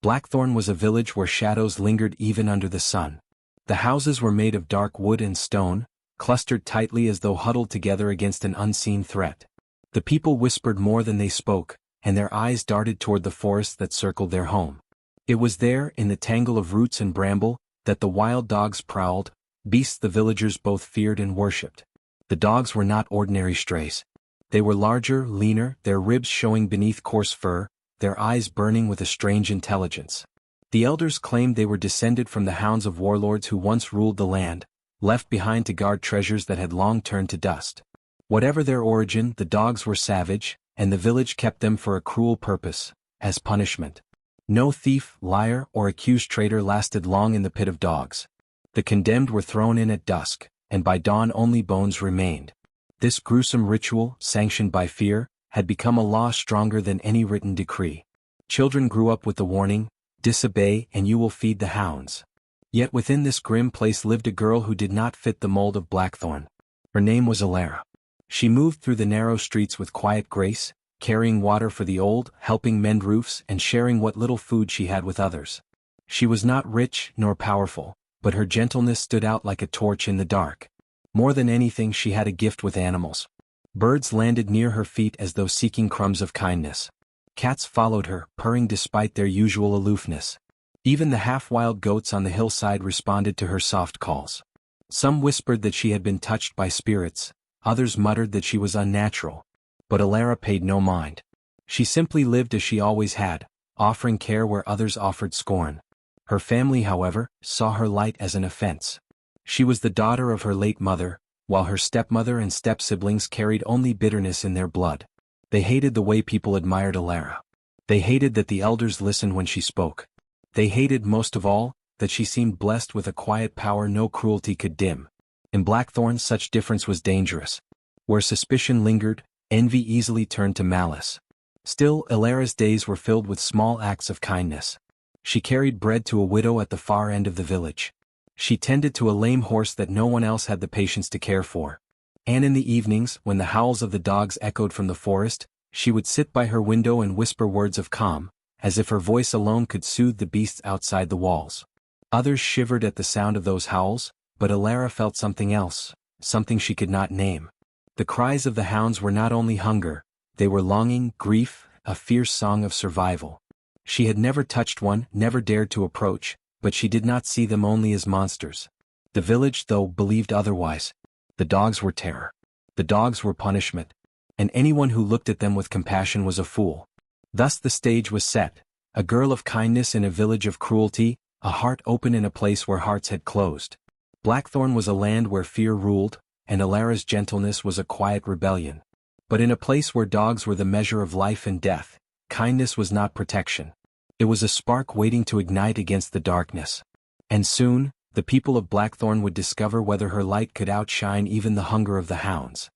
Blackthorn was a village where shadows lingered even under the sun. The houses were made of dark wood and stone, clustered tightly as though huddled together against an unseen threat. The people whispered more than they spoke, and their eyes darted toward the forest that circled their home. It was there, in the tangle of roots and bramble, that the wild dogs prowled, beasts the villagers both feared and worshipped. The dogs were not ordinary strays. They were larger, leaner, their ribs showing beneath coarse fur, their eyes burning with a strange intelligence. The elders claimed they were descended from the hounds of warlords who once ruled the land, left behind to guard treasures that had long turned to dust. Whatever their origin, the dogs were savage, and the village kept them for a cruel purpose, as punishment. No thief, liar, or accused traitor lasted long in the pit of dogs. The condemned were thrown in at dusk, and by dawn only bones remained. This gruesome ritual, sanctioned by fear, had become a law stronger than any written decree. Children grew up with the warning, "Disobey and you will feed the hounds." Yet within this grim place lived a girl who did not fit the mold of Blackthorn. Her name was Alara. She moved through the narrow streets with quiet grace, carrying water for the old, helping mend roofs, and sharing what little food she had with others. She was not rich nor powerful, but her gentleness stood out like a torch in the dark. More than anything, she had a gift with animals. Birds landed near her feet as though seeking crumbs of kindness. Cats followed her, purring despite their usual aloofness. Even the half-wild goats on the hillside responded to her soft calls. Some whispered that she had been touched by spirits, others muttered that she was unnatural. But Alara paid no mind. She simply lived as she always had, offering care where others offered scorn. Her family, however, saw her light as an offense. She was the daughter of her late mother, while her stepmother and step-siblings carried only bitterness in their blood. They hated the way people admired Alara. They hated that the elders listened when she spoke. They hated most of all, that she seemed blessed with a quiet power no cruelty could dim. In Blackthorn such difference was dangerous. Where suspicion lingered, envy easily turned to malice. Still, Alara's days were filled with small acts of kindness. She carried bread to a widow at the far end of the village. She tended to a lame horse that no one else had the patience to care for. And in the evenings, when the howls of the dogs echoed from the forest, she would sit by her window and whisper words of calm, as if her voice alone could soothe the beasts outside the walls. Others shivered at the sound of those howls, but Alara felt something else, something she could not name. The cries of the hounds were not only hunger, they were longing, grief, a fierce song of survival. She had never touched one, never dared to approach, but she did not see them only as monsters. The village, though, believed otherwise. The dogs were terror. The dogs were punishment. And anyone who looked at them with compassion was a fool. Thus the stage was set. A girl of kindness in a village of cruelty, a heart open in a place where hearts had closed. Blackthorn was a land where fear ruled, and Alara's gentleness was a quiet rebellion. But in a place where dogs were the measure of life and death, kindness was not protection. It was a spark waiting to ignite against the darkness. And soon, the people of Blackthorn would discover whether her light could outshine even the hunger of the hounds.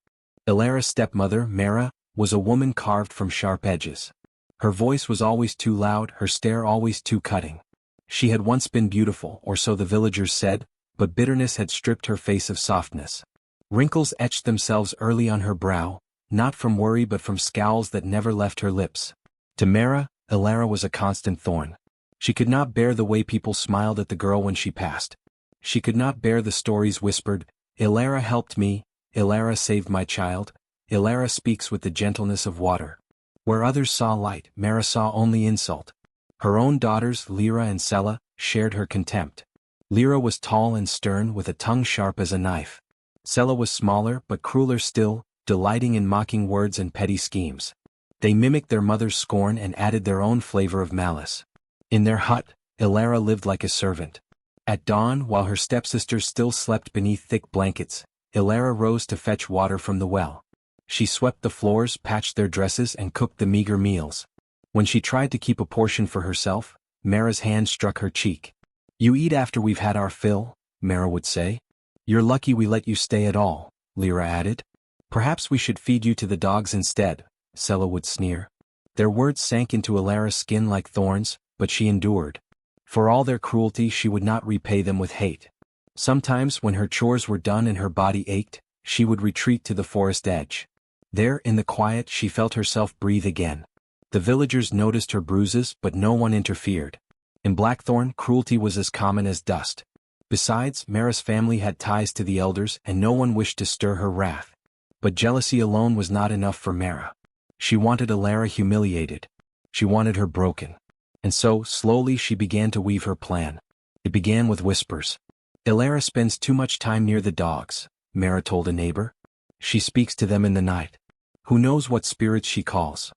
Alara's stepmother, Mara, was a woman carved from sharp edges. Her voice was always too loud, her stare always too cutting. She had once been beautiful, or so the villagers said, but bitterness had stripped her face of softness. Wrinkles etched themselves early on her brow, not from worry but from scowls that never left her lips. To Mara, Alara was a constant thorn. She could not bear the way people smiled at the girl when she passed. She could not bear the stories whispered, "Alara helped me, Alara saved my child, Alara speaks with the gentleness of water." Where others saw light, Mara saw only insult. Her own daughters, Lyra and Sela, shared her contempt. Lyra was tall and stern with a tongue sharp as a knife. Sela was smaller but crueler still, delighting in mocking words and petty schemes. They mimicked their mother's scorn and added their own flavor of malice. In their hut, Alara lived like a servant. At dawn, while her stepsisters still slept beneath thick blankets, Alara rose to fetch water from the well. She swept the floors, patched their dresses, and cooked the meager meals. When she tried to keep a portion for herself, Mara's hand struck her cheek. "You eat after we've had our fill," Mara would say. "You're lucky we let you stay at all," Lyra added. "Perhaps we should feed you to the dogs instead," Sela would sneer. Their words sank into Alara's skin like thorns, but she endured. For all their cruelty, she would not repay them with hate. Sometimes, when her chores were done and her body ached, she would retreat to the forest edge. There, in the quiet, she felt herself breathe again. The villagers noticed her bruises, but no one interfered. In Blackthorn, cruelty was as common as dust. Besides, Mara's family had ties to the elders and no one wished to stir her wrath. But jealousy alone was not enough for Mara. She wanted Elara humiliated. She wanted her broken. And so, slowly she began to weave her plan. It began with whispers. Elara spends too much time near the dogs, Mara told a neighbor. She speaks to them in the night. Who knows what spirits she calls?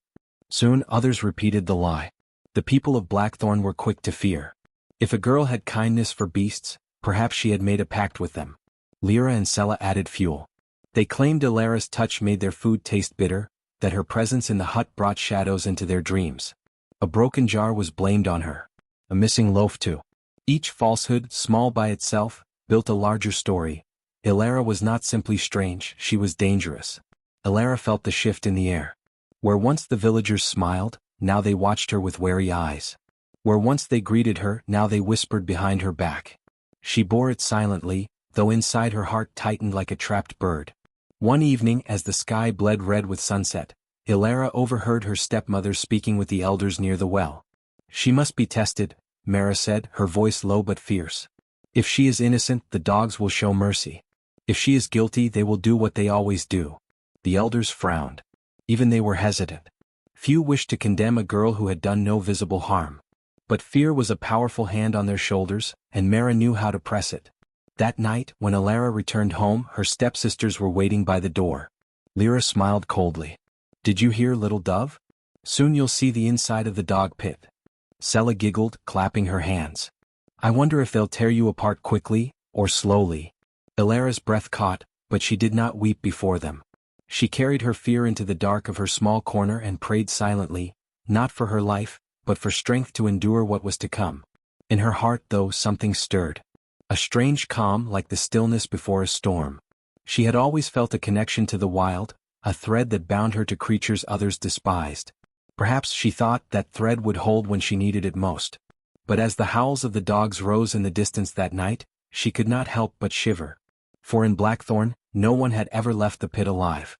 Soon others repeated the lie. The people of Blackthorn were quick to fear. If a girl had kindness for beasts, perhaps she had made a pact with them. Lyra and Sella added fuel. They claimed Elara's touch made their food taste bitter, that her presence in the hut brought shadows into their dreams. A broken jar was blamed on her. A missing loaf too. Each falsehood, small by itself, built a larger story. Elara was not simply strange, she was dangerous. Elara felt the shift in the air. Where once the villagers smiled, now they watched her with wary eyes. Where once they greeted her, now they whispered behind her back. She bore it silently, though inside her heart tightened like a trapped bird. One evening, as the sky bled red with sunset, Elara overheard her stepmother speaking with the elders near the well. She must be tested, Mara said, her voice low but fierce. If she is innocent, the dogs will show mercy. If she is guilty, they will do what they always do. The elders frowned. Even they were hesitant. Few wished to condemn a girl who had done no visible harm. But fear was a powerful hand on their shoulders, and Mara knew how to press it. That night, when Elara returned home, her stepsisters were waiting by the door. Lyra smiled coldly. Did you hear, little dove? Soon you'll see the inside of the dog pit. Sella giggled, clapping her hands. I wonder if they'll tear you apart quickly, or slowly. Elara's breath caught, but she did not weep before them. She carried her fear into the dark of her small corner and prayed silently, not for her life, but for strength to endure what was to come. In her heart, though, something stirred. A strange calm like the stillness before a storm. She had always felt a connection to the wild, a thread that bound her to creatures others despised. Perhaps she thought that thread would hold when she needed it most. But as the howls of the dogs rose in the distance that night, she could not help but shiver. For in Blackthorn, no one had ever left the pit alive.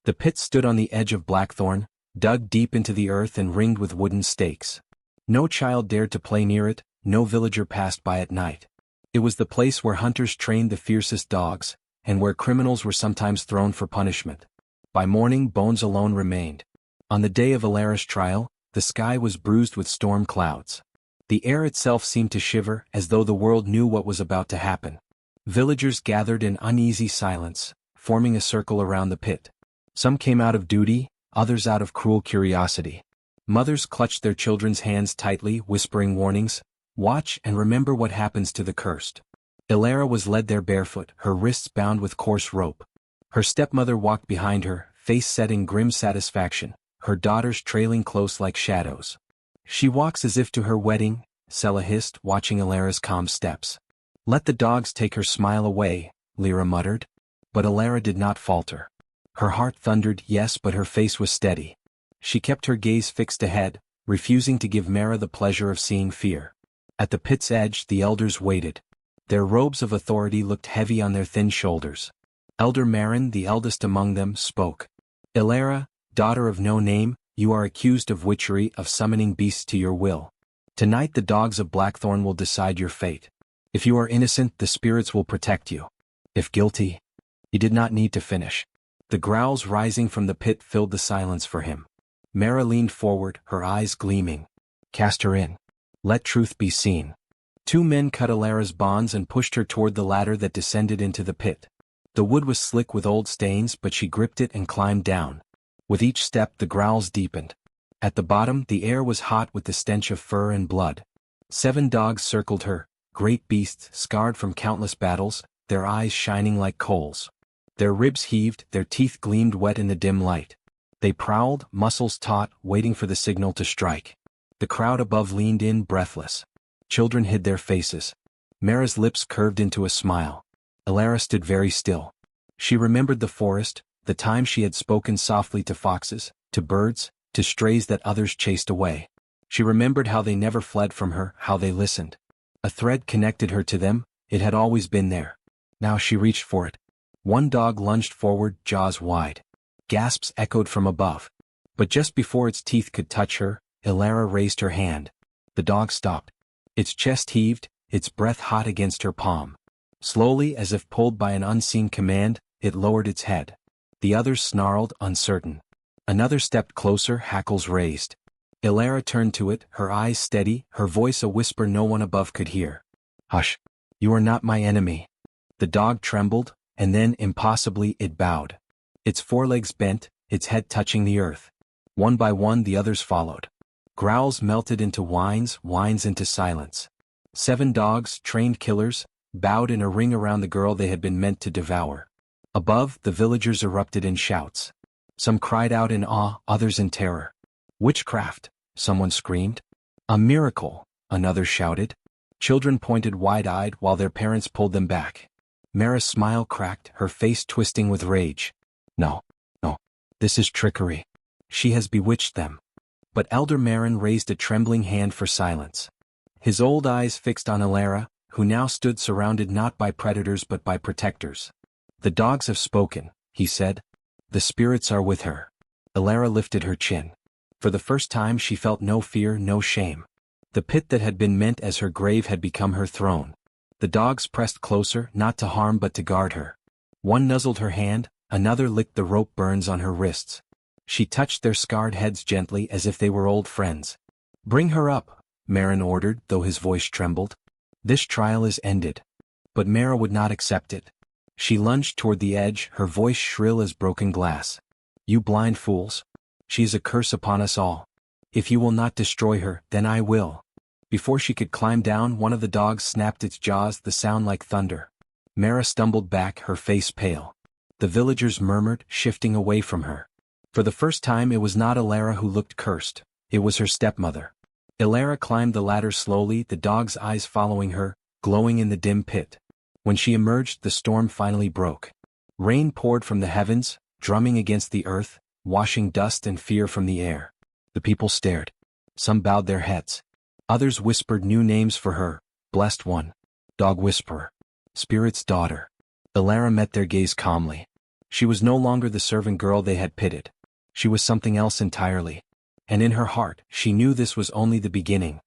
The pit stood on the edge of Blackthorn, dug deep into the earth and ringed with wooden stakes. No child dared to play near it, no villager passed by at night. It was the place where hunters trained the fiercest dogs, and where criminals were sometimes thrown for punishment. By morning, bones alone remained. On the day of Elara's trial, the sky was bruised with storm clouds. The air itself seemed to shiver, as though the world knew what was about to happen. Villagers gathered in uneasy silence, forming a circle around the pit. Some came out of duty, others out of cruel curiosity. Mothers clutched their children's hands tightly, whispering warnings, "Watch and remember what happens to the cursed." Elara was led there barefoot, her wrists bound with coarse rope. Her stepmother walked behind her, face set in grim satisfaction, her daughters trailing close like shadows. She walks as if to her wedding, Sella hissed, watching Elara's calm steps. Let the dogs take her smile away, Lyra muttered. But Elara did not falter. Her heart thundered, yes, but her face was steady. She kept her gaze fixed ahead, refusing to give Mara the pleasure of seeing fear. At the pit's edge, the elders waited. Their robes of authority looked heavy on their thin shoulders. Elder Marin, the eldest among them, spoke. Elara, daughter of no name, you are accused of witchery, of summoning beasts to your will. Tonight the dogs of Blackthorn will decide your fate. If you are innocent, the spirits will protect you. If guilty, he did not need to finish. The growls rising from the pit filled the silence for him. Mara leaned forward, her eyes gleaming. Cast her in. Let truth be seen. Two men cut Elara's bonds and pushed her toward the ladder that descended into the pit. The wood was slick with old stains, but she gripped it and climbed down. With each step the growls deepened. At the bottom the air was hot with the stench of fur and blood. 7 dogs circled her, great beasts scarred from countless battles, their eyes shining like coals. Their ribs heaved, their teeth gleamed wet in the dim light. They prowled, muscles taut, waiting for the signal to strike. The crowd above leaned in, breathless. Children hid their faces. Mara's lips curved into a smile. Elara stood very still. She remembered the forest, the time she had spoken softly to foxes, to birds, to strays that others chased away. She remembered how they never fled from her, how they listened. A thread connected her to them, it had always been there. Now she reached for it. One dog lunged forward, jaws wide. Gasps echoed from above. But just before its teeth could touch her, Elara raised her hand. The dog stopped. Its chest heaved, its breath hot against her palm. Slowly, as if pulled by an unseen command, it lowered its head. The others snarled, uncertain. Another stepped closer, hackles raised. Ilara turned to it, her eyes steady, her voice a whisper no one above could hear. "Hush. You are not my enemy." The dog trembled, and then, impossibly, it bowed. Its forelegs bent, its head touching the earth. One by one the others followed. Growls melted into whines, whines into silence. 7 dogs, trained killers, bowed in a ring around the girl they had been meant to devour. Above, the villagers erupted in shouts. Some cried out in awe, others in terror. "Witchcraft," someone screamed. "A miracle," another shouted. Children pointed wide-eyed while their parents pulled them back. Mara's smile cracked, her face twisting with rage. No. This is trickery. She has bewitched them." But Elder Marin raised a trembling hand for silence. His old eyes fixed on Ilara, who now stood surrounded not by predators but by protectors. "The dogs have spoken," he said. "The spirits are with her." Ilara lifted her chin. For the first time she felt no fear, no shame. The pit that had been meant as her grave had become her throne. The dogs pressed closer, not to harm but to guard her. One nuzzled her hand, another licked the rope burns on her wrists. She touched their scarred heads gently as if they were old friends. "Bring her up," Marin ordered, though his voice trembled. "This trial is ended." But Mara would not accept it. She lunged toward the edge, her voice shrill as broken glass. "You blind fools! She is a curse upon us all. If you will not destroy her, then I will." Before she could climb down, one of the dogs snapped its jaws, the sound like thunder. Mara stumbled back, her face pale. The villagers murmured, shifting away from her. For the first time it was not Ilara who looked cursed, it was her stepmother. Ilara climbed the ladder slowly, the dog's eyes following her, glowing in the dim pit. When she emerged, the storm finally broke. Rain poured from the heavens, drumming against the earth, washing dust and fear from the air. The people stared. Some bowed their heads. Others whispered new names for her: Blessed One, Dog Whisperer, Spirit's Daughter. Ilara met their gaze calmly. She was no longer the servant girl they had pitied. She was something else entirely. And in her heart, she knew this was only the beginning.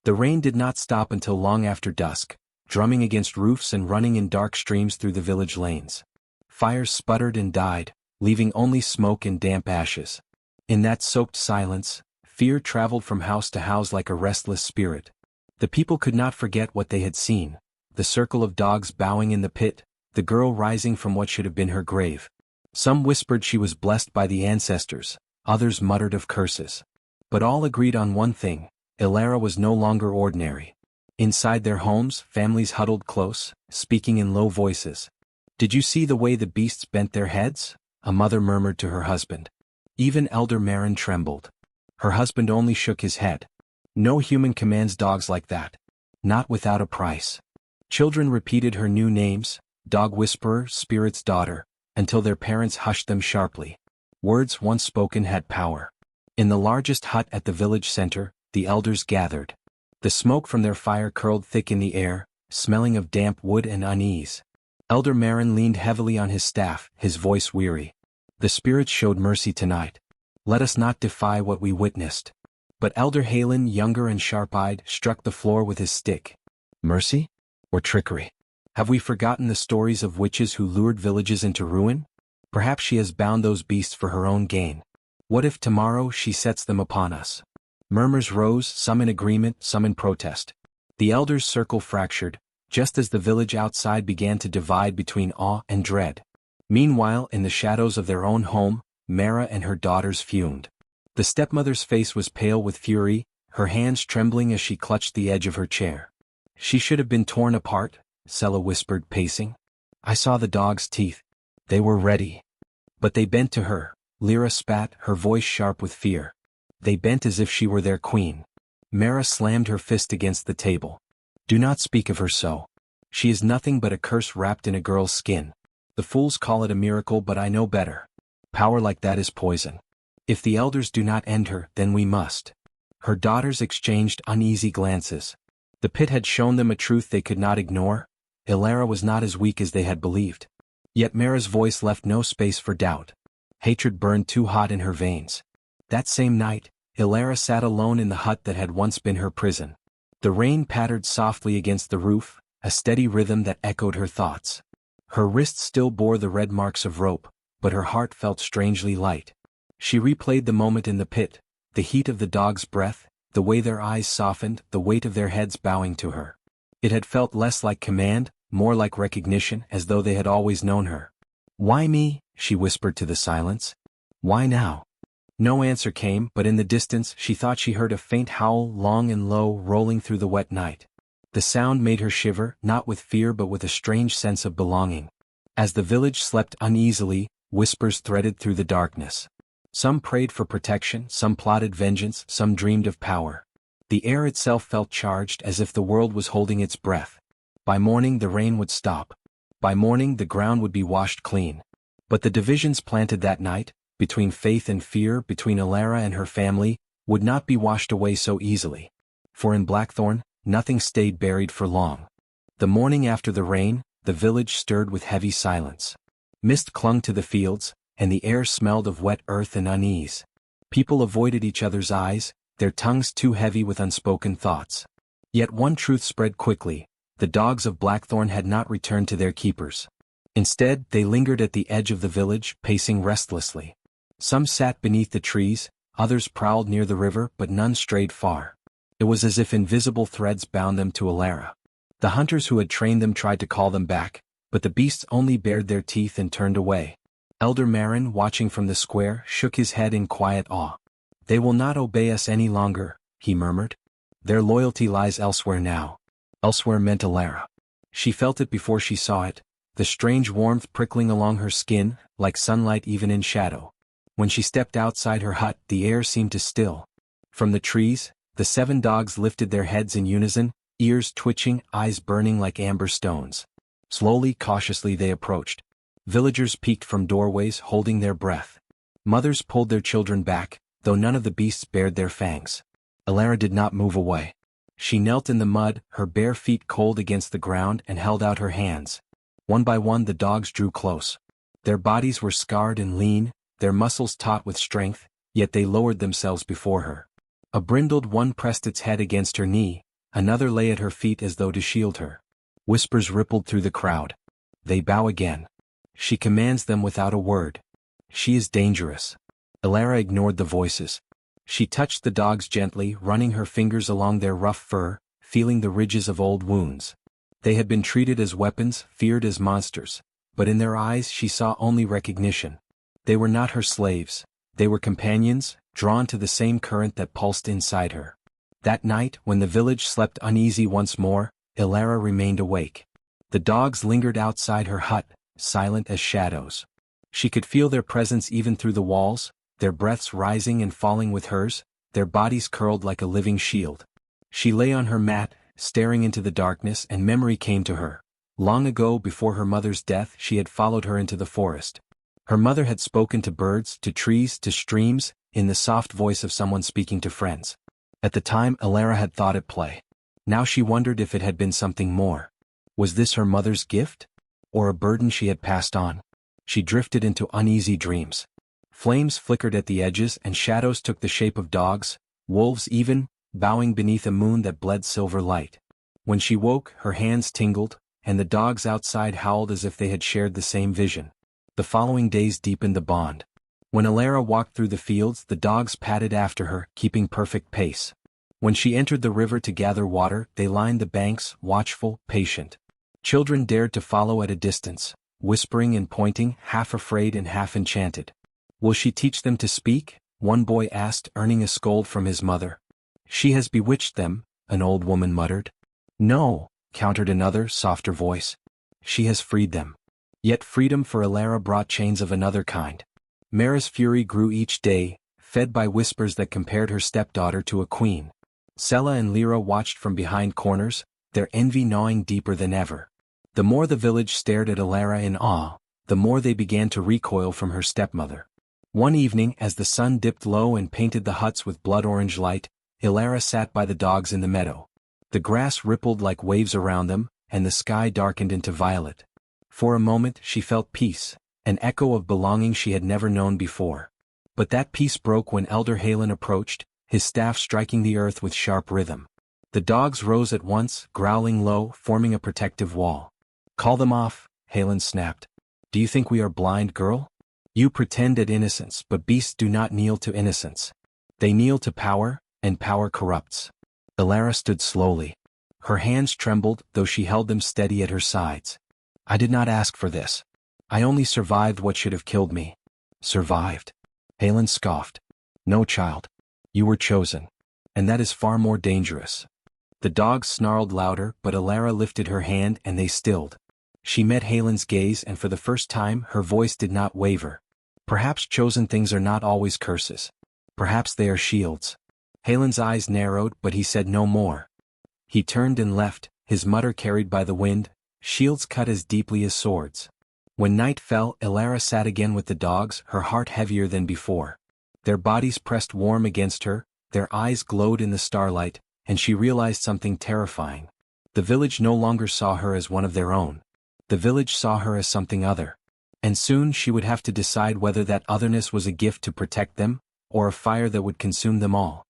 The rain did not stop until long after dusk, drumming against roofs and running in dark streams through the village lanes. Fires sputtered and died, leaving only smoke and damp ashes. In that soaked silence, fear traveled from house to house like a restless spirit. The people could not forget what they had seen: the circle of dogs bowing in the pit, the girl rising from what should have been her grave. Some whispered she was blessed by the ancestors, others muttered of curses. But all agreed on one thing: Ilara was no longer ordinary. Inside their homes, families huddled close, speaking in low voices. "Did you see the way the beasts bent their heads?" a mother murmured to her husband. Even Elder Marin trembled. Her husband only shook his head. "No human commands dogs like that. Not without a price." Children repeated her new names: Dog Whisperer, Spirit's Daughter, until their parents hushed them sharply. Words once spoken had power. In the largest hut at the village center, the elders gathered. The smoke from their fire curled thick in the air, smelling of damp wood and unease. Elder Marin leaned heavily on his staff, his voice weary. "The spirits showed mercy tonight. Let us not defy what we witnessed." But Elder Halen, younger and sharp-eyed, struck the floor with his stick. "Mercy? Or trickery? Have we forgotten the stories of witches who lured villages into ruin? Perhaps she has bound those beasts for her own gain. What if tomorrow she sets them upon us?" Murmurs rose, some in agreement, some in protest. The elders' circle fractured, just as the village outside began to divide between awe and dread. Meanwhile, in the shadows of their own home, Mara and her daughters fumed. The stepmother's face was pale with fury, her hands trembling as she clutched the edge of her chair. "She should have been torn apart," Sela whispered, pacing. "I saw the dog's teeth. They were ready. But they bent to her," Lyra spat, her voice sharp with fear. "They bent as if she were their queen." Mara slammed her fist against the table. "Do not speak of her so. She is nothing but a curse wrapped in a girl's skin. The fools call it a miracle, but I know better. Power like that is poison. If the elders do not end her, then we must." Her daughters exchanged uneasy glances. The pit had shown them a truth they could not ignore. Ilara was not as weak as they had believed. Yet Mara's voice left no space for doubt. Hatred burned too hot in her veins. That same night, Ilara sat alone in the hut that had once been her prison. The rain pattered softly against the roof, a steady rhythm that echoed her thoughts. Her wrists still bore the red marks of rope, but her heart felt strangely light. She replayed the moment in the pit, the heat of the dog's breath, the way their eyes softened, the weight of their heads bowing to her. It had felt less like command, more like recognition, as though they had always known her. "Why me?" she whispered to the silence. "Why now?" No answer came, but in the distance she thought she heard a faint howl, long and low, rolling through the wet night. The sound made her shiver, not with fear but with a strange sense of belonging. As the village slept uneasily, whispers threaded through the darkness. Some prayed for protection, some plotted vengeance, some dreamed of power. The air itself felt charged, as if the world was holding its breath. By morning the rain would stop. By morning the ground would be washed clean. But the divisions planted that night, between faith and fear, between Alara and her family, would not be washed away so easily. For in Blackthorn, nothing stayed buried for long. The morning after the rain, the village stirred with heavy silence. Mist clung to the fields, and the air smelled of wet earth and unease. People avoided each other's eyes, their tongues too heavy with unspoken thoughts. Yet one truth spread quickly: the dogs of Blackthorn had not returned to their keepers. Instead, they lingered at the edge of the village, pacing restlessly. Some sat beneath the trees, others prowled near the river, but none strayed far. It was as if invisible threads bound them to Alara. The hunters who had trained them tried to call them back, but the beasts only bared their teeth and turned away. Elder Marin, watching from the square, shook his head in quiet awe. "They will not obey us any longer," he murmured. "Their loyalty lies elsewhere now." Elsewhere meant Alara. She felt it before she saw it, the strange warmth prickling along her skin, like sunlight even in shadow. When she stepped outside her hut, the air seemed to still. From the trees, the 7 dogs lifted their heads in unison, ears twitching, eyes burning like amber stones. Slowly, cautiously they approached. Villagers peeked from doorways, holding their breath. Mothers pulled their children back, though none of the beasts bared their fangs. Alara did not move away. She knelt in the mud, her bare feet cold against the ground, and held out her hands. One by one the dogs drew close. Their bodies were scarred and lean, their muscles taut with strength, yet they lowered themselves before her. A brindled one pressed its head against her knee, another lay at her feet as though to shield her. Whispers rippled through the crowd. "They bow again. She commands them without a word. She is dangerous." Alara ignored the voices. She touched the dogs gently, running her fingers along their rough fur, feeling the ridges of old wounds. They had been treated as weapons, feared as monsters, but in their eyes she saw only recognition. They were not her slaves. They were companions, drawn to the same current that pulsed inside her. That night, when the village slept uneasy once more, Alara remained awake. The dogs lingered outside her hut, silent as shadows. She could feel their presence even through the walls, their breaths rising and falling with hers, their bodies curled like a living shield. She lay on her mat, staring into the darkness, and memory came to her. Long ago, before her mother's death, she had followed her into the forest. Her mother had spoken to birds, to trees, to streams, in the soft voice of someone speaking to friends. At the time, Alara had thought it play. Now she wondered if it had been something more. Was this her mother's gift? Or a burden she had passed on? She drifted into uneasy dreams. Flames flickered at the edges and shadows took the shape of dogs, wolves even, bowing beneath a moon that bled silver light. When she woke, her hands tingled, and the dogs outside howled as if they had shared the same vision. The following days deepened the bond. When Alara walked through the fields, the dogs padded after her, keeping perfect pace. When she entered the river to gather water, they lined the banks, watchful, patient. Children dared to follow at a distance, whispering and pointing, half afraid and half enchanted. "Will she teach them to speak?" one boy asked, earning a scold from his mother. "She has bewitched them," an old woman muttered. "No," countered another, softer voice. "She has freed them." Yet freedom for Alara brought chains of another kind. Mara's fury grew each day, fed by whispers that compared her stepdaughter to a queen. Sela and Lyra watched from behind corners, their envy gnawing deeper than ever. The more the village stared at Alara in awe, the more they began to recoil from her stepmother. One evening, as the sun dipped low and painted the huts with blood-orange light, Alara sat by the dogs in the meadow. The grass rippled like waves around them, and the sky darkened into violet. For a moment she felt peace, an echo of belonging she had never known before. But that peace broke when Elder Halen approached, his staff striking the earth with sharp rhythm. The dogs rose at once, growling low, forming a protective wall. "Call them off," Halen snapped. "Do you think we are blind, girl? You pretend at innocence, but beasts do not kneel to innocence. They kneel to power, and power corrupts." Elara stood slowly. Her hands trembled, though she held them steady at her sides. "I did not ask for this. I only survived what should have killed me." "Survived?" Halen scoffed. "No, child. You were chosen. And that is far more dangerous." The dogs snarled louder, but Elara lifted her hand and they stilled. She met Halen's gaze, and for the first time her voice did not waver. "Perhaps chosen things are not always curses. Perhaps they are shields." Halen's eyes narrowed, but he said no more. He turned and left, his mutter carried by the wind. Shields cut as deeply as swords. When night fell, Elara sat again with the dogs, her heart heavier than before. Their bodies pressed warm against her, their eyes glowed in the starlight, and she realized something terrifying. The village no longer saw her as one of their own. The village saw her as something other. And soon she would have to decide whether that otherness was a gift to protect them, or a fire that would consume them all.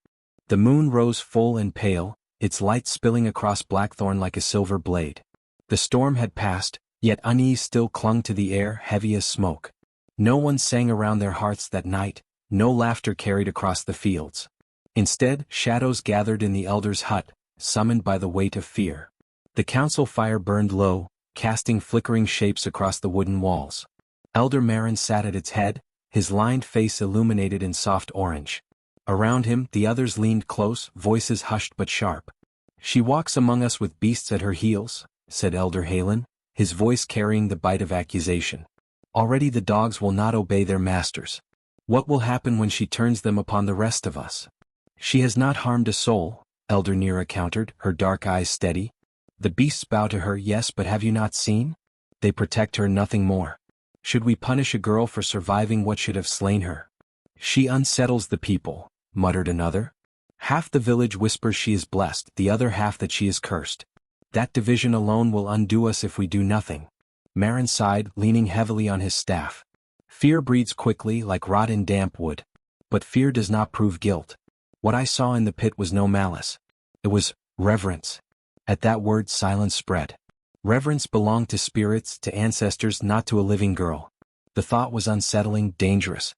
The moon rose full and pale, its light spilling across Blackthorn like a silver blade. The storm had passed, yet unease still clung to the air, heavy as smoke. No one sang around their hearths that night, no laughter carried across the fields. Instead, shadows gathered in the elder's hut, summoned by the weight of fear. The council fire burned low, casting flickering shapes across the wooden walls. Elder Marin sat at its head, his lined face illuminated in soft orange. Around him, the others leaned close, voices hushed but sharp. "She walks among us with beasts at her heels," said Elder Halen, his voice carrying the bite of accusation. "Already the dogs will not obey their masters. What will happen when she turns them upon the rest of us?" "She has not harmed a soul," Elder Nira countered, her dark eyes steady. "The beasts bow to her, yes, but have you not seen? They protect her, nothing more. Should we punish a girl for surviving what should have slain her?" "She unsettles the people," muttered another. "Half the village whispers she is blessed, the other half that she is cursed. That division alone will undo us if we do nothing." Marin sighed, leaning heavily on his staff. "Fear breeds quickly, like rot in damp wood. But fear does not prove guilt. What I saw in the pit was no malice. It was reverence." At that word silence spread. Reverence belonged to spirits, to ancestors, not to a living girl. The thought was unsettling, dangerous.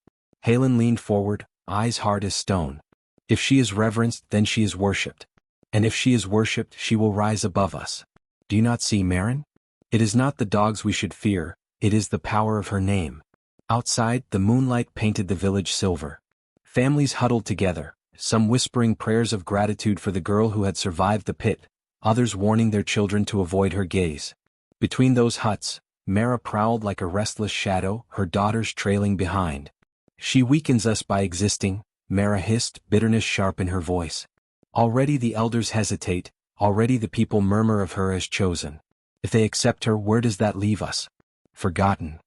Halen leaned forward, eyes hard as stone. "If she is reverenced, then she is worshipped. And if she is worshipped, she will rise above us. Do you not see, Marin? It is not the dogs we should fear, it is the power of her name." Outside, the moonlight painted the village silver. Families huddled together, some whispering prayers of gratitude for the girl who had survived the pit, others warning their children to avoid her gaze. Between those huts, Mara prowled like a restless shadow, her daughters trailing behind. "She weakens us by existing," Mara hissed, bitterness sharp in her voice. "Already the elders hesitate, already the people murmur of her as chosen. If they accept her, where does that leave us? Forgotten."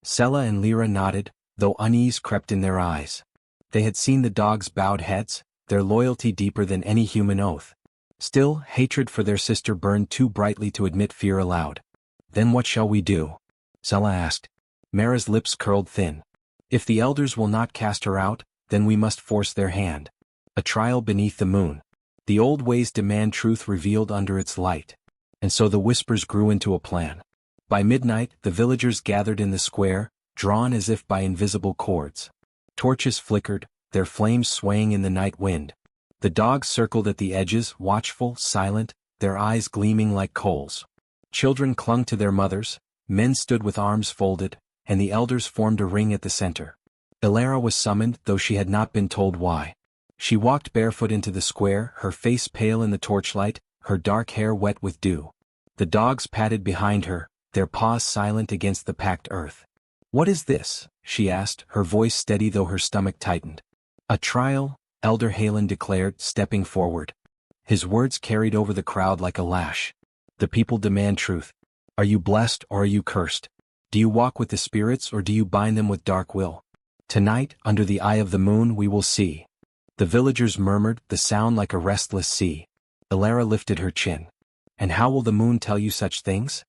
Sela and Lyra nodded, though unease crept in their eyes. They had seen the dogs' bowed heads, their loyalty deeper than any human oath. Still, hatred for their sister burned too brightly to admit fear aloud. "Then what shall we do?" Sela asked. Mara's lips curled thin. "If the elders will not cast her out, then we must force their hand. A trial beneath the moon. The old ways demand truth revealed under its light." And so the whispers grew into a plan. By midnight, the villagers gathered in the square, drawn as if by invisible cords. Torches flickered, their flames swaying in the night wind. The dogs circled at the edges, watchful, silent, their eyes gleaming like coals. Children clung to their mothers, men stood with arms folded, and the elders formed a ring at the center. Elara was summoned, though she had not been told why. She walked barefoot into the square, her face pale in the torchlight, her dark hair wet with dew. The dogs padded behind her, their paws silent against the packed earth. "What is this?" she asked, her voice steady though her stomach tightened. "A trial," Elder Halen declared, stepping forward. His words carried over the crowd like a lash. "The people demand truth. Are you blessed or are you cursed? Do you walk with the spirits or do you bind them with dark will? Tonight, under the eye of the moon, we will see." The villagers murmured, the sound like a restless sea. Elara lifted her chin. "And how will the moon tell you such things?"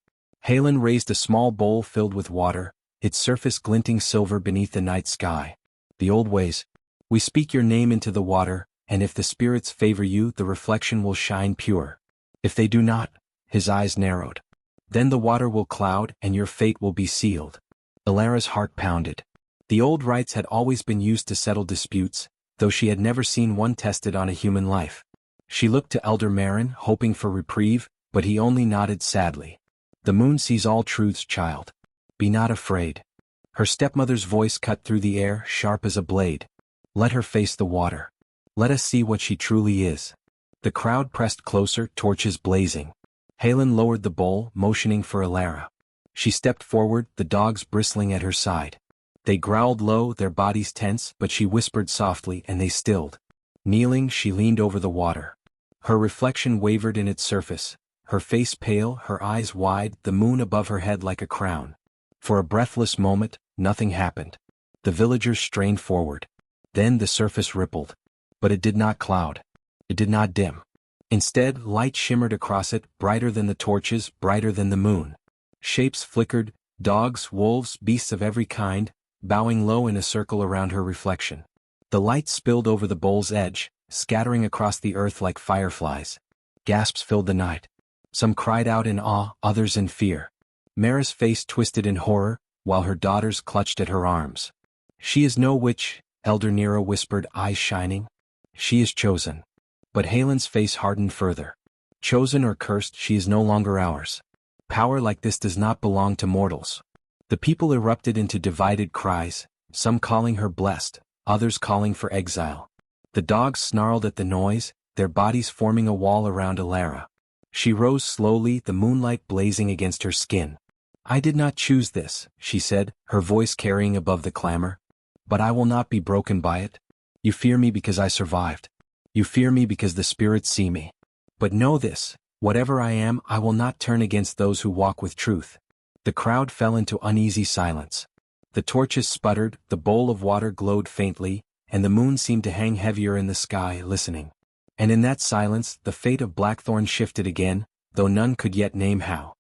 Halen raised a small bowl filled with water, its surface glinting silver beneath the night sky. "The old ways. We speak your name into the water, and if the spirits favor you the reflection will shine pure. If they do not, his eyes narrowed. Then the water will cloud and your fate will be sealed. Elara's heart pounded. The old rites had always been used to settle disputes, though she had never seen one tested on a human life. She looked to Elder Marin, hoping for reprieve, but he only nodded sadly. The moon sees all truths, child. Be not afraid. Her stepmother's voice cut through the air, sharp as a blade. Let her face the water. Let us see what she truly is. The crowd pressed closer, torches blazing. Halen lowered the bowl, motioning for Elara. She stepped forward, the dogs bristling at her side. They growled low, their bodies tense, but she whispered softly and they stilled. Kneeling, she leaned over the water. Her reflection wavered in its surface, her face pale, her eyes wide, the moon above her head like a crown. For a breathless moment, nothing happened. The villagers strained forward. Then the surface rippled. But it did not cloud. It did not dim. Instead, light shimmered across it, brighter than the torches, brighter than the moon. Shapes flickered, dogs, wolves, beasts of every kind, bowing low in a circle around her reflection. The light spilled over the bowl's edge, scattering across the earth like fireflies. Gasps filled the night. Some cried out in awe, others in fear. Mara's face twisted in horror, while her daughters clutched at her arms. She is no witch, Elder Nero whispered, eyes shining. She is chosen. But Halen's face hardened further. Chosen or cursed, she is no longer ours. Power like this does not belong to mortals. The people erupted into divided cries, some calling her blessed, others calling for exile. The dogs snarled at the noise, their bodies forming a wall around Elara. She rose slowly, the moonlight blazing against her skin. I did not choose this, she said, her voice carrying above the clamor. But I will not be broken by it. You fear me because I survived. You fear me because the spirits see me. But know this, whatever I am, I will not turn against those who walk with truth. The crowd fell into uneasy silence. The torches sputtered, the bowl of water glowed faintly, and the moon seemed to hang heavier in the sky, listening. And in that silence, the fate of Blackthorn shifted again, though none could yet name how.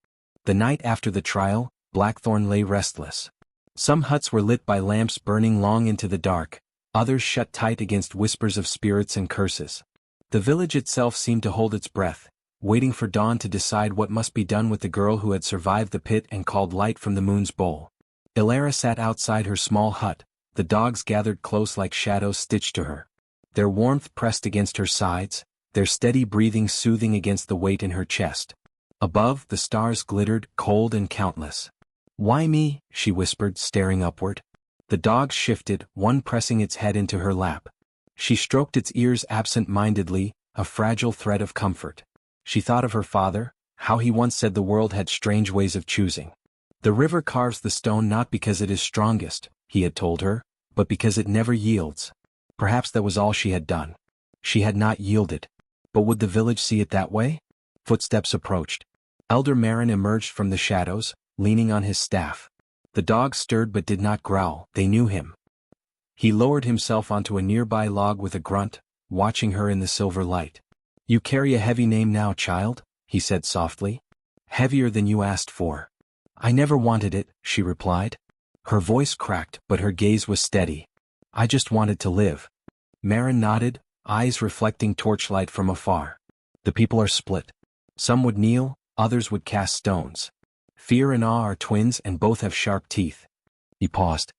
The night after the trial, Blackthorn lay restless. Some huts were lit by lamps burning long into the dark, others shut tight against whispers of spirits and curses. The village itself seemed to hold its breath, waiting for dawn to decide what must be done with the girl who had survived the pit and called light from the moon's bowl. Elara sat outside her small hut, the dogs gathered close like shadows stitched to her. Their warmth pressed against her sides, their steady breathing soothing against the weight in her chest. Above, the stars glittered, cold and countless. Why me? She whispered, staring upward. The dogs shifted, one pressing its head into her lap. She stroked its ears absent-mindedly, a fragile thread of comfort. She thought of her father, how he once said the world had strange ways of choosing. The river carves the stone not because it is strongest, he had told her, but because it never yields. Perhaps that was all she had done. She had not yielded. But would the village see it that way? Footsteps approached. Elder Marin emerged from the shadows, leaning on his staff. The dogs stirred but did not growl, they knew him. He lowered himself onto a nearby log with a grunt, watching her in the silver light. You carry a heavy name now, child, he said softly. Heavier than you asked for. I never wanted it, she replied. Her voice cracked, but her gaze was steady. I just wanted to live. Marin nodded, eyes reflecting torchlight from afar. The people are split. Some would kneel, others would cast stones. Fear and awe are twins and both have sharp teeth. He paused.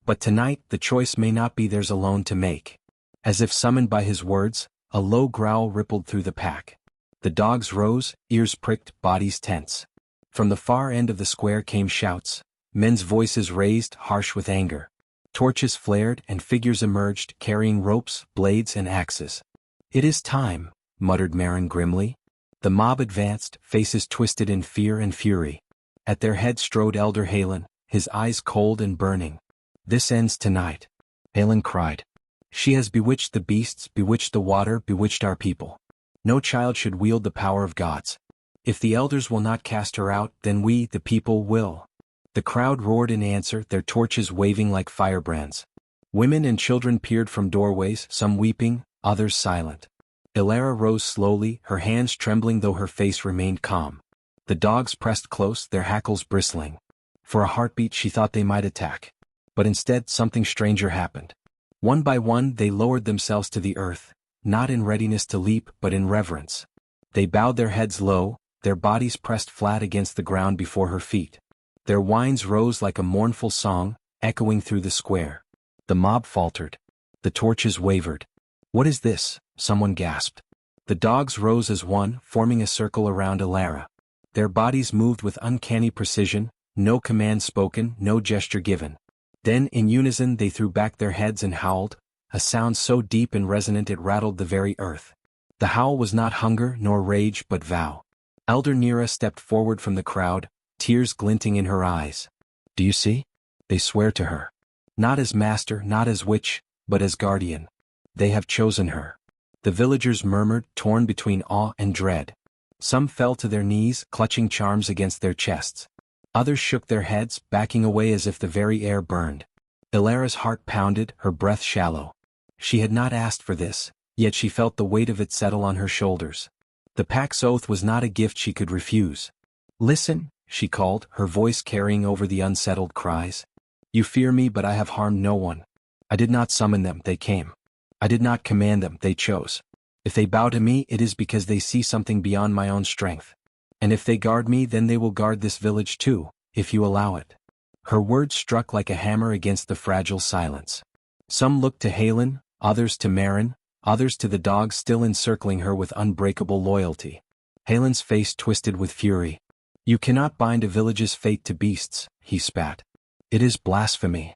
But tonight the choice may not be theirs alone to make. As if summoned by his words, a low growl rippled through the pack. The dogs rose, ears pricked, bodies tense. From the far end of the square came shouts, men's voices raised, harsh with anger. Torches flared and figures emerged, carrying ropes, blades and axes. It is time, muttered Marin grimly. The mob advanced, faces twisted in fear and fury. At their head strode Elder Halen, his eyes cold and burning. This ends tonight. Halen cried. She has bewitched the beasts, bewitched the water, bewitched our people. No child should wield the power of gods. If the elders will not cast her out, then we, the people, will. The crowd roared in answer, their torches waving like firebrands. Women and children peered from doorways, some weeping, others silent. Elara rose slowly, her hands trembling though her face remained calm. The dogs pressed close, their hackles bristling. For a heartbeat she thought they might attack. But instead something stranger happened. One by one they lowered themselves to the earth, not in readiness to leap but in reverence. They bowed their heads low, their bodies pressed flat against the ground before her feet. Their whines rose like a mournful song, echoing through the square. The mob faltered. The torches wavered. "What is this?" someone gasped. The dogs rose as one, forming a circle around Elara. Their bodies moved with uncanny precision, no command spoken, no gesture given. Then in unison they threw back their heads and howled, a sound so deep and resonant it rattled the very earth. The howl was not hunger nor rage but vow. Elder Nira stepped forward from the crowd, tears glinting in her eyes. "Do you see? They swear to her. Not as master, not as witch, but as guardian. They have chosen her." The villagers murmured, torn between awe and dread. Some fell to their knees, clutching charms against their chests. Others shook their heads, backing away as if the very air burned. Elara's heart pounded, her breath shallow. She had not asked for this, yet she felt the weight of it settle on her shoulders. The pack's oath was not a gift she could refuse. "Listen," she called, her voice carrying over the unsettled cries. "You fear me, but I have harmed no one. I did not summon them, they came. I did not command them, they chose. If they bow to me, it is because they see something beyond my own strength. And if they guard me, then they will guard this village too, if you allow it." Her words struck like a hammer against the fragile silence. Some looked to Halen, others to Marin, others to the dogs still encircling her with unbreakable loyalty. Halen's face twisted with fury. "You cannot bind a village's fate to beasts," he spat. "It is blasphemy."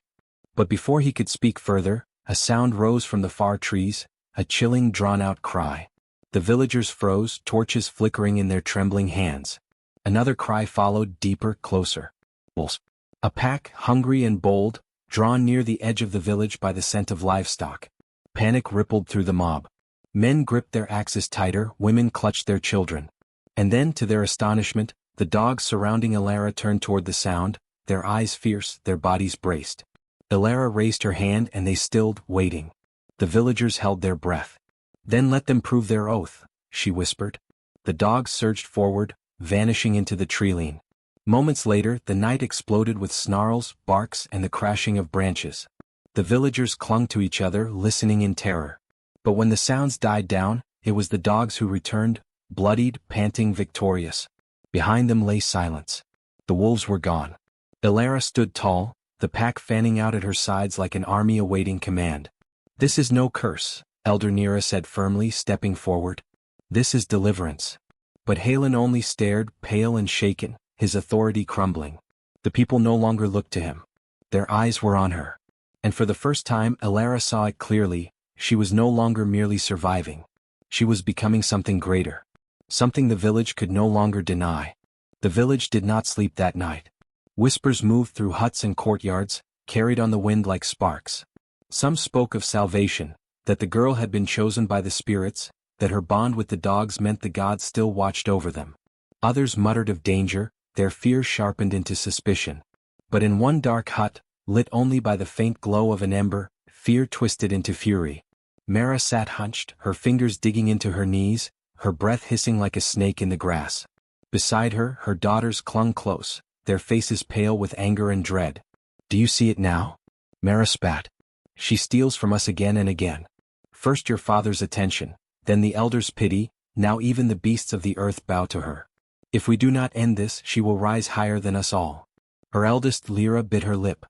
But before he could speak further, a sound rose from the far trees, a chilling, drawn-out cry. The villagers froze, torches flickering in their trembling hands. Another cry followed, deeper, closer. Wolves. A pack, hungry and bold, drawn near the edge of the village by the scent of livestock. Panic rippled through the mob. Men gripped their axes tighter, women clutched their children. And then, to their astonishment, the dogs surrounding Elara turned toward the sound, their eyes fierce, their bodies braced. Elara raised her hand and they stilled, waiting. The villagers held their breath. "Then let them prove their oath," she whispered. The dogs surged forward, vanishing into the treeline. Moments later, the night exploded with snarls, barks, and the crashing of branches. The villagers clung to each other, listening in terror. But when the sounds died down, it was the dogs who returned, bloodied, panting, victorious. Behind them lay silence. The wolves were gone. Elara stood tall, the pack fanning out at her sides like an army awaiting command. "This is no curse," Elder Nira said firmly, stepping forward. "This is deliverance." But Halen only stared, pale and shaken, his authority crumbling. The people no longer looked to him. Their eyes were on her. And for the first time, Elara saw it clearly, she was no longer merely surviving. She was becoming something greater. Something the village could no longer deny. The village did not sleep that night. Whispers moved through huts and courtyards, carried on the wind like sparks. Some spoke of salvation, that the girl had been chosen by the spirits, that her bond with the dogs meant the gods still watched over them. Others muttered of danger, their fear sharpened into suspicion. But in one dark hut, lit only by the faint glow of an ember, fear twisted into fury. Mara sat hunched, her fingers digging into her knees, her breath hissing like a snake in the grass. Beside her, her daughters clung close, their faces pale with anger and dread. "Do you see it now?" Mara spat. "She steals from us again and again. First your father's attention, then the elders' pity, now even the beasts of the earth bow to her. If we do not end this, she will rise higher than us all." Her eldest Lyra bit her lip.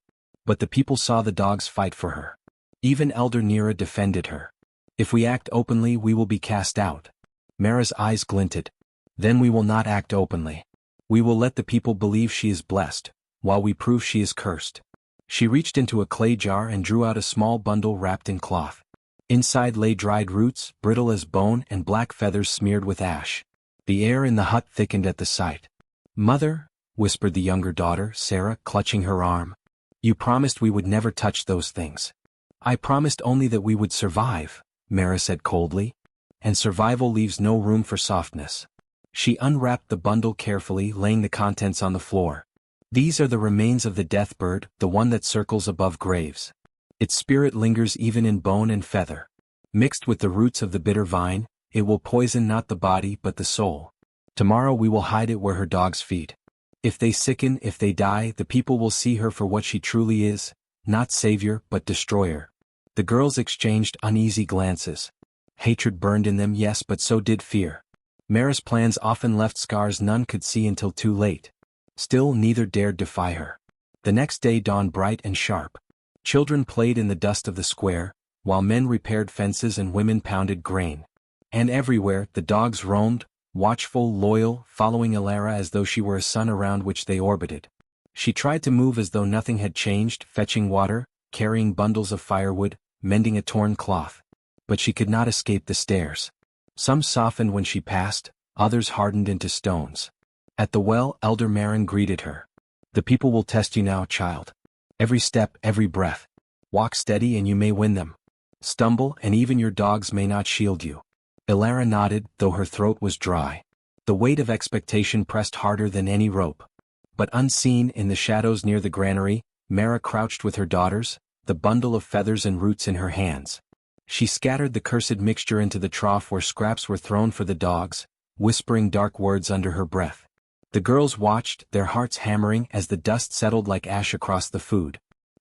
But the people saw the dogs fight for her. Even Elder Nira defended her. "If we act openly, we will be cast out." Mara's eyes glinted. "Then we will not act openly. We will let the people believe she is blessed, while we prove she is cursed." She reached into a clay jar and drew out a small bundle wrapped in cloth. Inside lay dried roots, brittle as bone, and black feathers smeared with ash. The air in the hut thickened at the sight. "Mother," whispered the younger daughter, Sarah, clutching her arm. "You promised we would never touch those things." "I promised only that we would survive," Mara said coldly. "And survival leaves no room for softness." She unwrapped the bundle carefully, laying the contents on the floor. "These are the remains of the death bird, the one that circles above graves. Its spirit lingers even in bone and feather. Mixed with the roots of the bitter vine, it will poison not the body but the soul. Tomorrow we will hide it where her dogs feed. If they sicken, if they die, the people will see her for what she truly is, not savior but destroyer." The girls exchanged uneasy glances. Hatred burned in them, yes, but so did fear. Mara's plans often left scars none could see until too late. Still, neither dared defy her. The next day dawned bright and sharp. Children played in the dust of the square, while men repaired fences and women pounded grain. And everywhere, the dogs roamed, watchful, loyal, following Elara as though she were a sun around which they orbited. She tried to move as though nothing had changed, fetching water, carrying bundles of firewood, mending a torn cloth. But she could not escape the stares. Some softened when she passed, others hardened into stones. At the well, Elder Marin greeted her. "The people will test you now, child. Every step, every breath. Walk steady and you may win them. Stumble and even your dogs may not shield you." Elara nodded, though her throat was dry. The weight of expectation pressed harder than any rope. But unseen, in the shadows near the granary, Mara crouched with her daughters, the bundle of feathers and roots in her hands. She scattered the cursed mixture into the trough where scraps were thrown for the dogs, whispering dark words under her breath. The girls watched, their hearts hammering as the dust settled like ash across the food.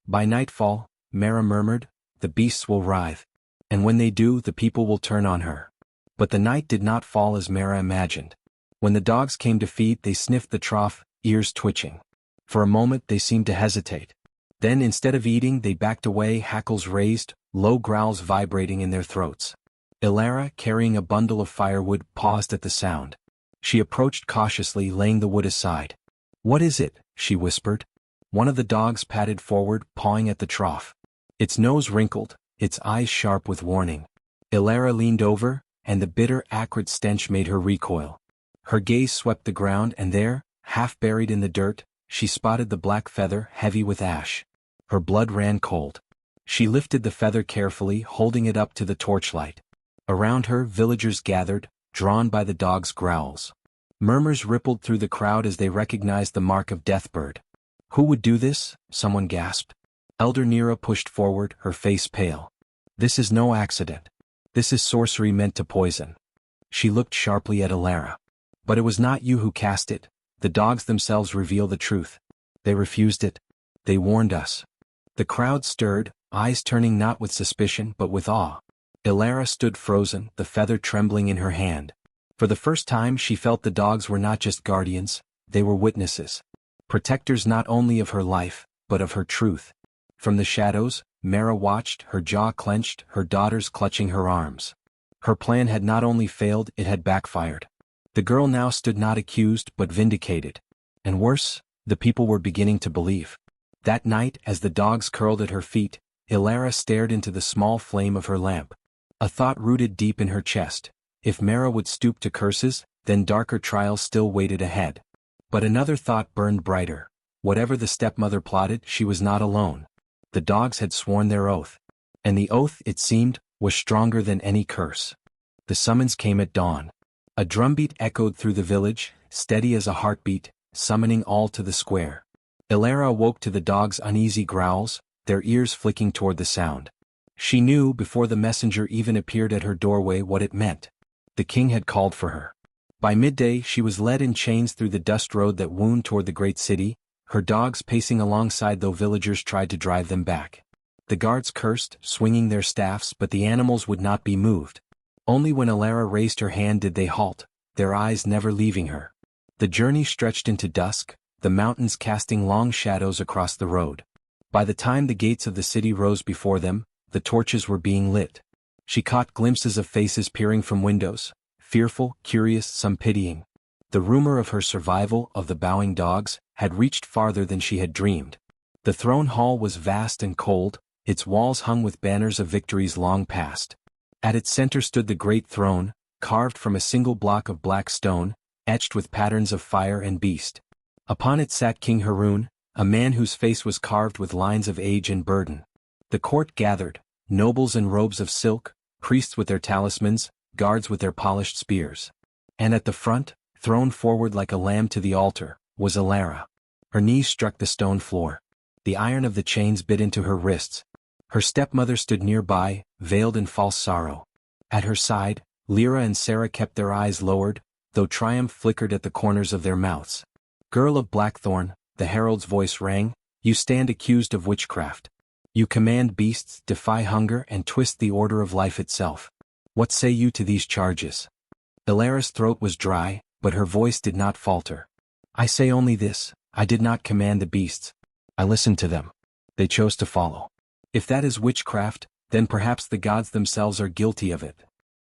By nightfall, Mara murmured, "The beasts will writhe. And when they do, the people will turn on her." But the night did not fall as Mara imagined. When the dogs came to feed, they sniffed the trough, ears twitching. For a moment they seemed to hesitate. Then, instead of eating, they backed away, hackles raised, low growls vibrating in their throats. Elara, carrying a bundle of firewood, paused at the sound. She approached cautiously, laying the wood aside. "What is it?" she whispered. One of the dogs padded forward, pawing at the trough. Its nose wrinkled, its eyes sharp with warning. Elara leaned over, and the bitter, acrid stench made her recoil. Her gaze swept the ground, and there, half buried in the dirt, she spotted the black feather, heavy with ash. Her blood ran cold. She lifted the feather carefully, holding it up to the torchlight. Around her, villagers gathered, drawn by the dog's growls. Murmurs rippled through the crowd as they recognized the mark of Deathbird. "Who would do this?" someone gasped. Elder Nera pushed forward, her face pale. "This is no accident. This is sorcery meant to poison." She looked sharply at Elara. "But it was not you who cast it. The dogs themselves reveal the truth. They refused it. They warned us." The crowd stirred, eyes turning not with suspicion but with awe. Elara stood frozen, the feather trembling in her hand. For the first time she felt the dogs were not just guardians, they were witnesses. Protectors not only of her life, but of her truth. From the shadows, Mara watched, her jaw clenched, her daughters clutching her arms. Her plan had not only failed, it had backfired. The girl now stood not accused but vindicated. And worse, the people were beginning to believe. That night, as the dogs curled at her feet, Elara stared into the small flame of her lamp. A thought rooted deep in her chest. If Mara would stoop to curses, then darker trials still waited ahead. But another thought burned brighter. Whatever the stepmother plotted, she was not alone. The dogs had sworn their oath. And the oath, it seemed, was stronger than any curse. The summons came at dawn. A drumbeat echoed through the village, steady as a heartbeat, summoning all to the square. Elara awoke to the dogs' uneasy growls, their ears flicking toward the sound. She knew, before the messenger even appeared at her doorway, what it meant. The king had called for her. By midday she was led in chains through the dust road that wound toward the great city, her dogs pacing alongside though villagers tried to drive them back. The guards cursed, swinging their staffs, but the animals would not be moved. Only when Elara raised her hand did they halt, their eyes never leaving her. The journey stretched into dusk, the mountains casting long shadows across the road. By the time the gates of the city rose before them, the torches were being lit. She caught glimpses of faces peering from windows, fearful, curious, some pitying. The rumor of her survival, of the bowing dogs, had reached farther than she had dreamed. The throne hall was vast and cold, its walls hung with banners of victories long past. At its center stood the great throne, carved from a single block of black stone, etched with patterns of fire and beast. Upon it sat King Haroun, a man whose face was carved with lines of age and burden. The court gathered, nobles in robes of silk, priests with their talismans, guards with their polished spears. And at the front, thrown forward like a lamb to the altar, was Elara. Her knees struck the stone floor. The iron of the chains bit into her wrists. Her stepmother stood nearby, veiled in false sorrow. At her side, Lyra and Sarah kept their eyes lowered, though triumph flickered at the corners of their mouths. "Girl of Blackthorn," the herald's voice rang, "you stand accused of witchcraft. You command beasts, defy hunger, and twist the order of life itself. What say you to these charges? Ilara's throat was dry, but her voice did not falter. I say only this, I did not command the beasts. I listened to them. They chose to follow. If that is witchcraft, then perhaps the gods themselves are guilty of it.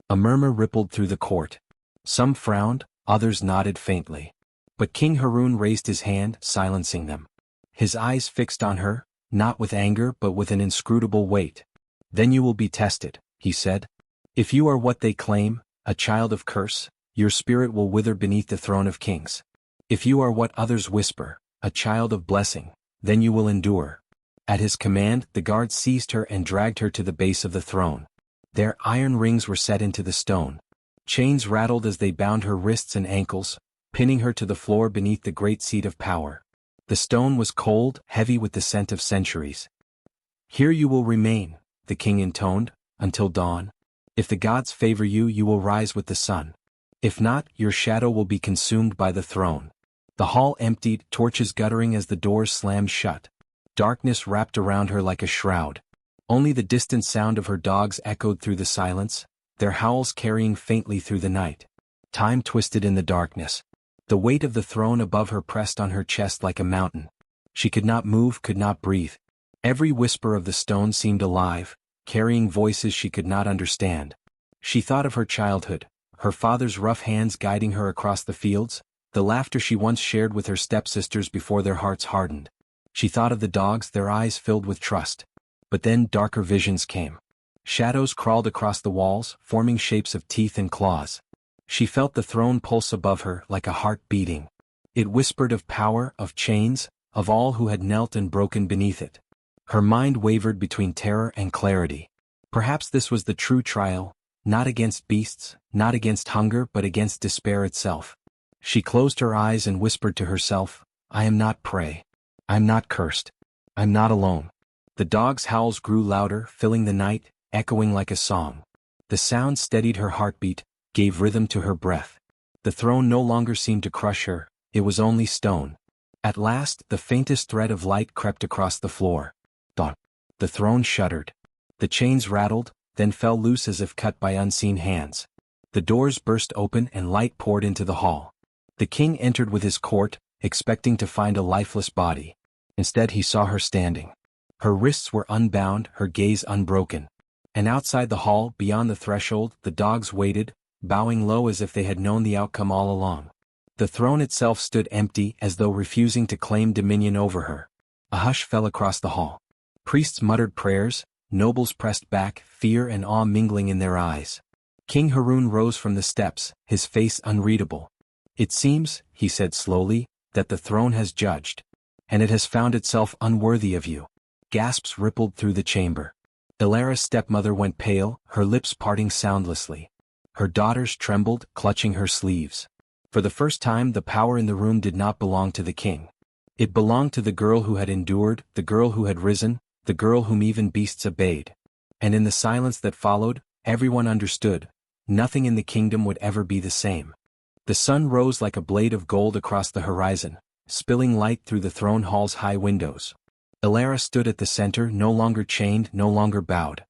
A murmur rippled through the court. Some frowned, others nodded faintly. But King Harun raised his hand, silencing them. His eyes fixed on her, not with anger but with an inscrutable weight. Then you will be tested, he said. If you are what they claim, a child of curse, your spirit will wither beneath the throne of kings. If you are what others whisper, a child of blessing, then you will endure. At his command, the guards seized her and dragged her to the base of the throne. Their iron rings were set into the stone. Chains rattled as they bound her wrists and ankles, pinning her to the floor beneath the great seat of power. The stone was cold, heavy with the scent of centuries. Here you will remain, the king intoned, until dawn. If the gods favor you, you will rise with the sun. If not, your shadow will be consumed by the throne. The hall emptied, torches guttering as the doors slammed shut. Darkness wrapped around her like a shroud. Only the distant sound of her dogs echoed through the silence, their howls carrying faintly through the night. Time twisted in the darkness. The weight of the throne above her pressed on her chest like a mountain. She could not move, could not breathe. Every whisper of the stone seemed alive, carrying voices she could not understand. She thought of her childhood, her father's rough hands guiding her across the fields, the laughter she once shared with her stepsisters before their hearts hardened. She thought of the dogs, their eyes filled with trust. But then darker visions came. Shadows crawled across the walls, forming shapes of teeth and claws. She felt the throne pulse above her like a heart beating. It whispered of power, of chains, of all who had knelt and broken beneath it. Her mind wavered between terror and clarity. Perhaps this was the true trial, not against beasts, not against hunger but against despair itself. She closed her eyes and whispered to herself, I am not prey. I'm not cursed. I'm not alone. The dog's howls grew louder, filling the night, echoing like a song. The sound steadied her heartbeat, gave rhythm to her breath. The throne no longer seemed to crush her, it was only stone. At last, the faintest thread of light crept across the floor. Dawn. The throne shuddered. The chains rattled, then fell loose as if cut by unseen hands. The doors burst open and light poured into the hall. The king entered with his court, expecting to find a lifeless body. Instead he saw her standing. Her wrists were unbound, her gaze unbroken. And outside the hall, beyond the threshold, the dogs waited, bowing low as if they had known the outcome all along. The throne itself stood empty, as though refusing to claim dominion over her. A hush fell across the hall. Priests muttered prayers, nobles pressed back, fear and awe mingling in their eyes. King Harun rose from the steps, his face unreadable. It seems, he said slowly, that the throne has judged. And it has found itself unworthy of you. Gasps rippled through the chamber. Ilara's stepmother went pale, her lips parting soundlessly. Her daughters trembled, clutching her sleeves. For the first time the power in the room did not belong to the king. It belonged to the girl who had endured, the girl who had risen, the girl whom even beasts obeyed. And in the silence that followed, everyone understood, nothing in the kingdom would ever be the same. The sun rose like a blade of gold across the horizon, spilling light through the throne hall's high windows. Ilara stood at the center, no longer chained, no longer bowed.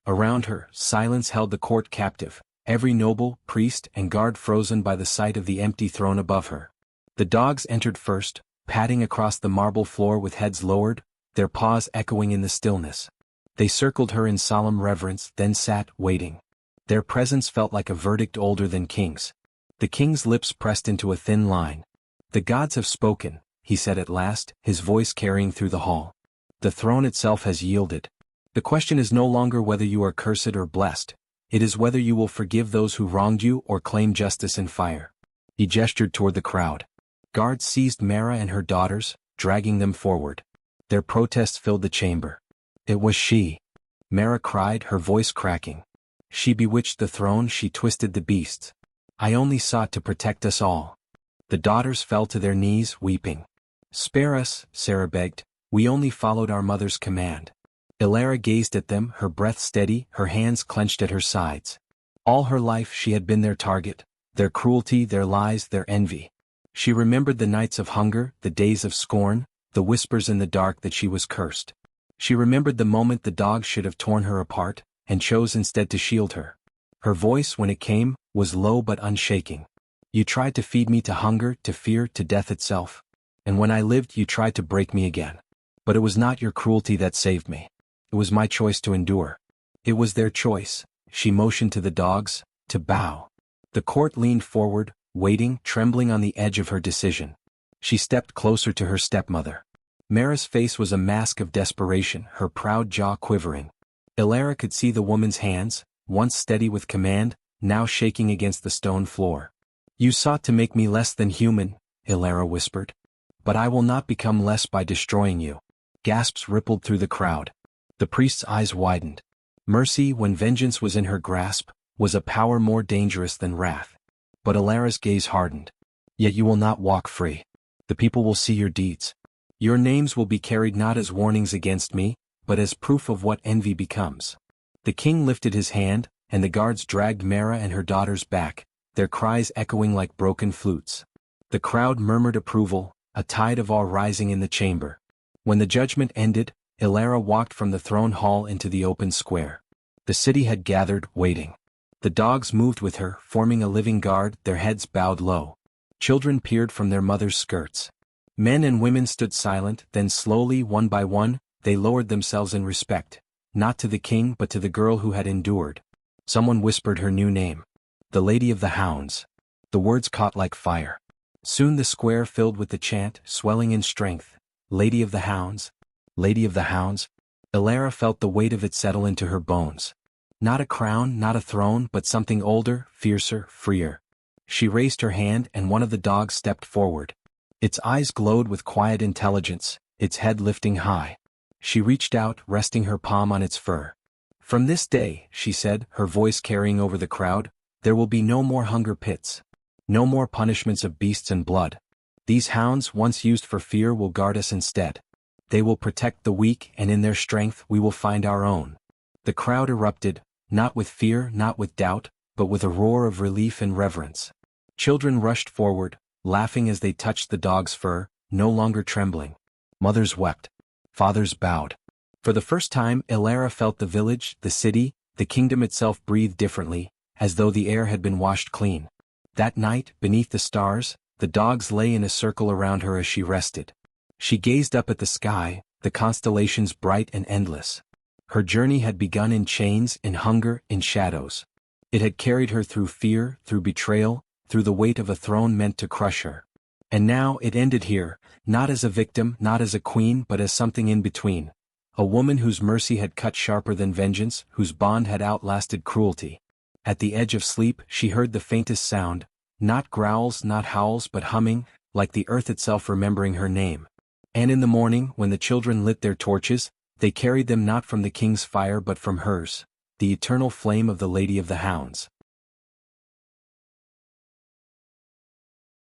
Around her, silence held the court captive, every noble, priest, and guard frozen by the sight of the empty throne above her. The dogs entered first, padding across the marble floor with heads lowered, their paws echoing in the stillness. They circled her in solemn reverence, then sat, waiting. Their presence felt like a verdict older than kings. The king's lips pressed into a thin line. The gods have spoken, he said at last, his voice carrying through the hall. The throne itself has yielded. The question is no longer whether you are cursed or blessed. It is whether you will forgive those who wronged you or claim justice in fire. He gestured toward the crowd. Guards seized Mara and her daughters, dragging them forward. Their protests filled the chamber. It was she. Mara cried, her voice cracking. She bewitched the throne, she twisted the beasts. I only sought to protect us all. The daughters fell to their knees, weeping. Spare us, Sarah begged. We only followed our mother's command. Ilara gazed at them, her breath steady, her hands clenched at her sides. All her life she had been their target, their cruelty, their lies, their envy. She remembered the nights of hunger, the days of scorn, the whispers in the dark that she was cursed. She remembered the moment the dogs should have torn her apart, and chose instead to shield her. Her voice, when it came, was low but unshaking. You tried to feed me to hunger, to fear, to death itself. And when I lived, you tried to break me again. But it was not your cruelty that saved me. It was my choice to endure. It was their choice. She motioned to the dogs, to bow. The court leaned forward, waiting, trembling on the edge of her decision. She stepped closer to her stepmother. Mara's face was a mask of desperation, her proud jaw quivering. Ilara could see the woman's hands, once steady with command, now shaking against the stone floor. You sought to make me less than human, Ilara whispered. But I will not become less by destroying you. Gasps rippled through the crowd. The priest's eyes widened. Mercy, when vengeance was in her grasp, was a power more dangerous than wrath. But Ilara's gaze hardened. Yet you will not walk free. The people will see your deeds. Your names will be carried not as warnings against me, but as proof of what envy becomes. The king lifted his hand, and the guards dragged Mara and her daughters back, their cries echoing like broken flutes. The crowd murmured approval, a tide of awe rising in the chamber. When the judgment ended, Ilara walked from the throne hall into the open square. The city had gathered, waiting. The dogs moved with her, forming a living guard, their heads bowed low. Children peered from their mothers' skirts. Men and women stood silent, then slowly, one by one, they lowered themselves in respect, not to the king but to the girl who had endured. Someone whispered her new name. The Lady of the Hounds. The words caught like fire. Soon the square filled with the chant, swelling in strength. Lady of the Hounds. Lady of the Hounds. Ilara felt the weight of it settle into her bones. Not a crown, not a throne, but something older, fiercer, freer. She raised her hand and one of the dogs stepped forward. Its eyes glowed with quiet intelligence, its head lifting high. She reached out, resting her palm on its fur. From this day, she said, her voice carrying over the crowd, there will be no more hunger pits. No more punishments of beasts and blood. These hounds, once used for fear, will guard us instead. They will protect the weak, and in their strength we will find our own. The crowd erupted, not with fear, not with doubt, but with a roar of relief and reverence. Children rushed forward, laughing as they touched the dog's fur, no longer trembling. Mothers wept. Fathers bowed. For the first time, Ilara felt the village, the city, the kingdom itself breathe differently, as though the air had been washed clean. That night, beneath the stars, the dogs lay in a circle around her as she rested. She gazed up at the sky, the constellations bright and endless. Her journey had begun in chains, in hunger, in shadows. It had carried her through fear, through betrayal, through the weight of a throne meant to crush her. And now it ended here, not as a victim, not as a queen, but as something in between. A woman whose mercy had cut sharper than vengeance, whose bond had outlasted cruelty. At the edge of sleep, she heard the faintest sound, not growls, not howls, but humming, like the earth itself remembering her name. And in the morning, when the children lit their torches, they carried them not from the king's fire but from hers, the eternal flame of the Lady of the Hounds.